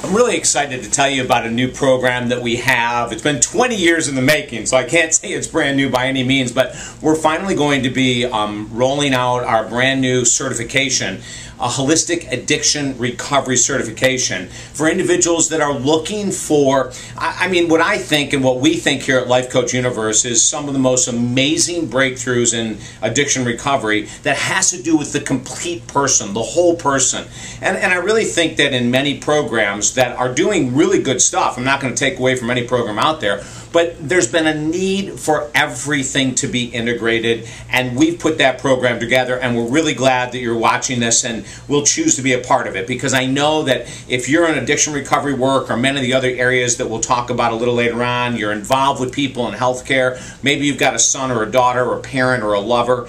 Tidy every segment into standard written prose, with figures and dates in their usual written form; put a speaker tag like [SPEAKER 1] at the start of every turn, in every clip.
[SPEAKER 1] I'm really excited to tell you about a new program that we have. It's been 20 years in the making, so I can't say it's brand new by any means, but we're finally going to be rolling out our brand new certification, a holistic addiction recovery certification for individuals that are looking for, I mean, what I think and what we think here at Life Coach Universe is some of the most amazing breakthroughs in addiction recovery that has to do with the complete person, the whole person. And I really think that in many programs that are doing really good stuff, I'm not going to take away from any program out there, but there's been a need for everything to be integrated, and we've put that program together, and we're really glad that you're watching this and will choose to be a part of it, because I know that if you're in addiction recovery work or many of the other areas that we'll talk about a little later on, you're involved with people in healthcare, maybe you've got a son or a daughter or a parent or a lover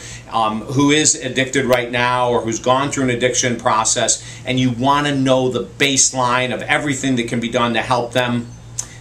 [SPEAKER 1] who is addicted right now or who's gone through an addiction process, and you want to know the baseline of everything that can be done to help them.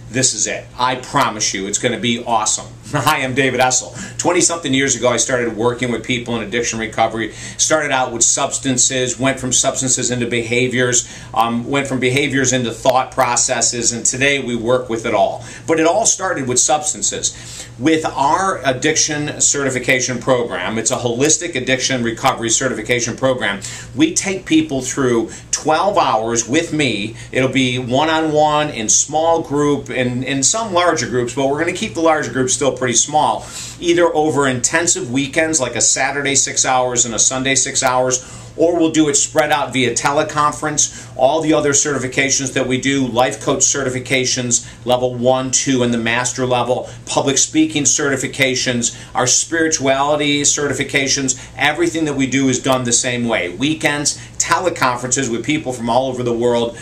[SPEAKER 1] This is it. I promise you, it's going to be awesome. Hi, I'm David Essel. 20-something years ago, I started working with people in addiction recovery. Started out with substances, went from substances into behaviors, went from behaviors into thought processes, and today we work with it all. But it all started with substances. With our addiction certification program, it's a holistic addiction recovery certification program, we take people through 12 hours with me. It'll be one-on-one, in small group, and in some larger groups, but we're going to keep the larger groups still pretty small, either over intensive weekends like a Saturday 6 hours and a Sunday 6 hours, or we'll do it spread out via teleconference. All the other certifications that we do, life coach certifications, level 1, 2, and the master level, public speaking certifications, our spirituality certifications, everything that we do is done the same way. Weekends, teleconferences with people from all over the world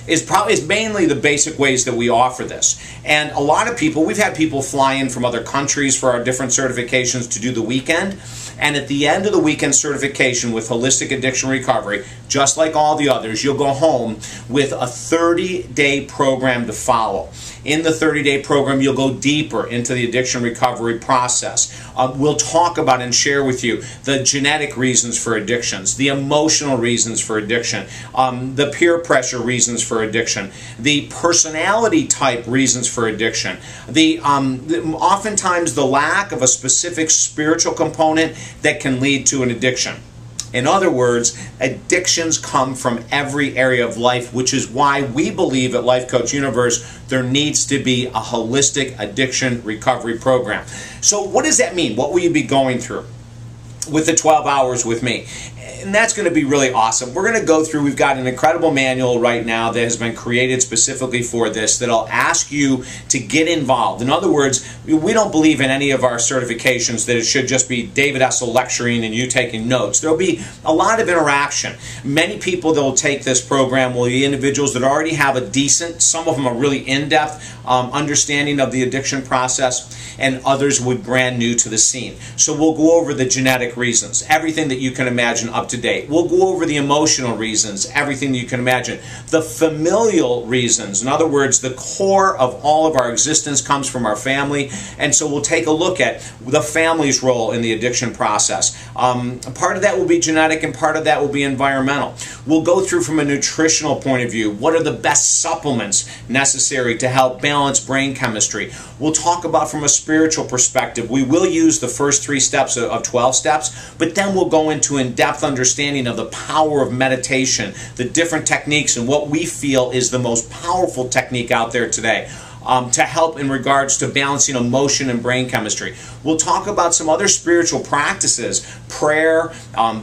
[SPEAKER 1] is mainly the basic ways that we offer this. And a lot of people, we've had people fly in from other countries for our different certifications to do the weekend. And at the end of the weekend certification with Holistic Addiction Recovery, just like all the others, you'll go home with a 30-day program to follow. In the 30-day program, you'll go deeper into the addiction recovery process. We'll talk about and share with you the genetic reasons for addictions, the emotional reasons for addiction, the peer pressure reasons for addiction, the personality type reasons for addiction, oftentimes the lack of a specific spiritual component that can lead to an addiction. In other words, addictions come from every area of life, which is why we believe at Life Coach Universe there needs to be a holistic addiction recovery program. So what does that mean? What will you be going through with the 12 hours with me? And that's going to be really awesome. We're going to go through, we've got an incredible manual right now that has been created specifically for this that'll ask you to get involved. In other words, we don't believe in any of our certifications that it should just be David Essel lecturing and you taking notes. There'll be a lot of interaction. Many people that will take this program will be individuals that already have a decent, some of them are really in-depth understanding of the addiction process, and others would brand new to the scene. So we'll go over the genetic reasons, everything that you can imagine up to date. We'll go over the emotional reasons, everything that you can imagine. The familial reasons, in other words, the core of all of our existence comes from our family, and so we'll take a look at the family's role in the addiction process. Part of that will be genetic and part of that will be environmental. We'll go through from a nutritional point of view, what are the best supplements necessary to help balance brain chemistry. We'll talk about from a spiritual perspective. We will use the first 3 steps of 12 steps, but then we'll go into in-depth understanding of the power of meditation, the different techniques, and what we feel is the most powerful technique out there today to help in regards to balancing emotion and brain chemistry. We'll talk about some other spiritual practices, prayer.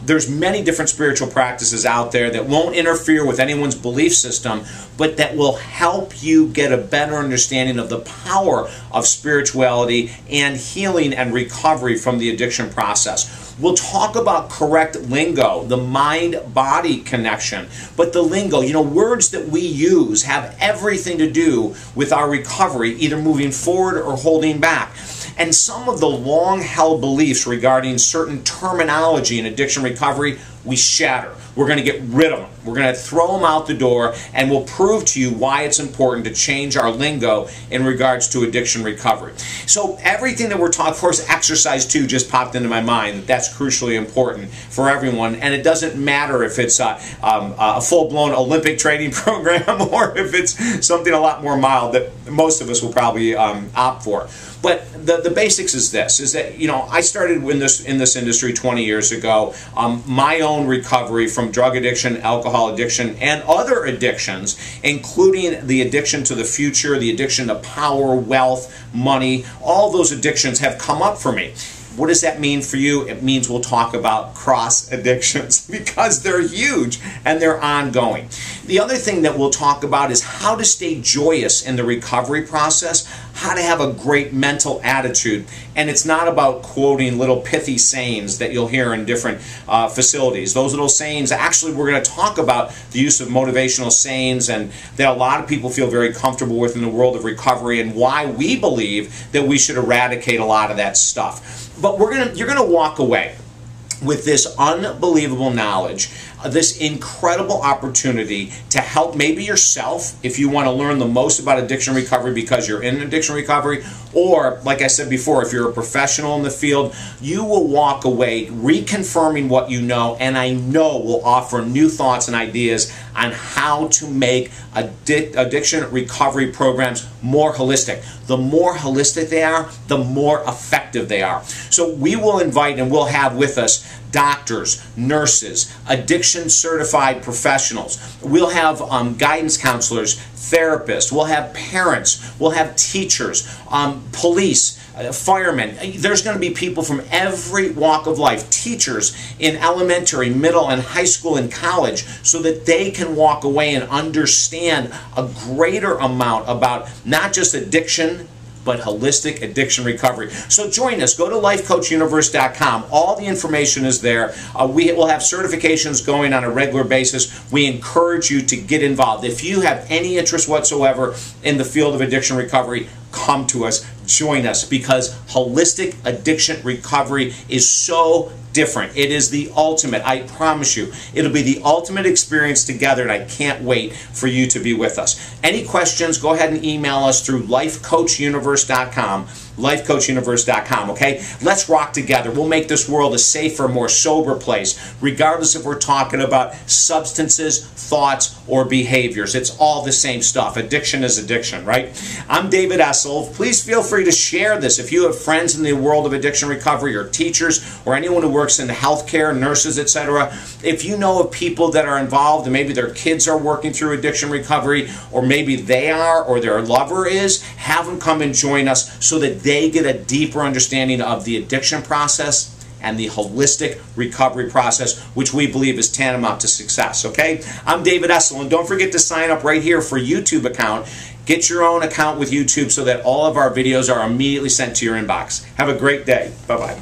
[SPEAKER 1] There's many different spiritual practices out there that won't interfere with anyone's belief system, but that will help you get a better understanding of the power of spirituality and healing and recovery from the addiction process. We'll talk about correct lingo, the mind-body connection. But the lingo, you know, words that we use have everything to do with our recovery, either moving forward or holding back. And some of the long-held beliefs regarding certain terminology in addiction recovery we shatter. We're going to get rid of them. We're going to throw them out the door, and we'll prove to you why it's important to change our lingo in regards to addiction recovery. So everything that we're talking, of course, exercise too just popped into my mind. That's crucially important for everyone, and it doesn't matter if it's a full-blown Olympic training program or if it's something a lot more mild that most of us will probably opt for. But the basics is this, is that, you know, I started in this industry 20 years ago. My own recovery from drug addiction, alcohol addiction, and other addictions, including the addiction to the future, the addiction to power, wealth, money, all those addictions have come up for me. What does that mean for you? It means we'll talk about cross addictions because they're huge and they're ongoing. The other thing that we'll talk about is how to stay joyous in the recovery process, how to have a great mental attitude. And it's not about quoting little pithy sayings that you'll hear in different facilities. Those little sayings, actually we're going to talk about the use of motivational sayings, and that a lot of people feel very comfortable with in the world of recovery, and why we believe that we should eradicate a lot of that stuff. But you're gonna walk away with this unbelievable knowledge, this incredible opportunity to help maybe yourself if you want to learn the most about addiction recovery because you're in addiction recovery, or like I said before, if you're a professional in the field, you will walk away reconfirming what you know, and I know will offer new thoughts and ideas on how to make addiction recovery programs more holistic. The more holistic they are, the more effective they are. So we will invite and we'll have with us doctors, nurses, addiction certified professionals. We'll have guidance counselors, therapists. We'll have parents. We'll have teachers, police, firemen. There's going to be people from every walk of life, teachers in elementary, middle, and high school and college, so that they can walk away and understand a greater amount about not just addiction, but holistic addiction recovery. So join us. Go to lifecoachuniverse.com. All the information is there. We will have certifications going on a regular basis. We encourage you to get involved. If you have any interest whatsoever in the field of addiction recovery, come to us. Join us, because holistic addiction recovery is so different. It is the ultimate. I promise you. It'll be the ultimate experience together, and I can't wait for you to be with us. Any questions, go ahead and email us through lifecoachuniverse.com. lifecoachuniverse.com, okay? Let's rock together. We'll make this world a safer, more sober place, regardless if we're talking about substances, thoughts, or behaviors. It's all the same stuff. Addiction is addiction, right? I'm David Essel. Please feel free to share this. If you have friends in the world of addiction recovery, or teachers, or anyone who works in healthcare, nurses, etc., if you know of people that are involved and maybe their kids are working through addiction recovery, or maybe they are, or their lover is, have them come and join us so that they get a deeper understanding of the addiction process and the holistic recovery process, which we believe is tantamount to success, okay? I'm David Essel, and don't forget to sign up right here for YouTube account. Get your own account with YouTube so that all of our videos are immediately sent to your inbox. Have a great day. Bye-bye.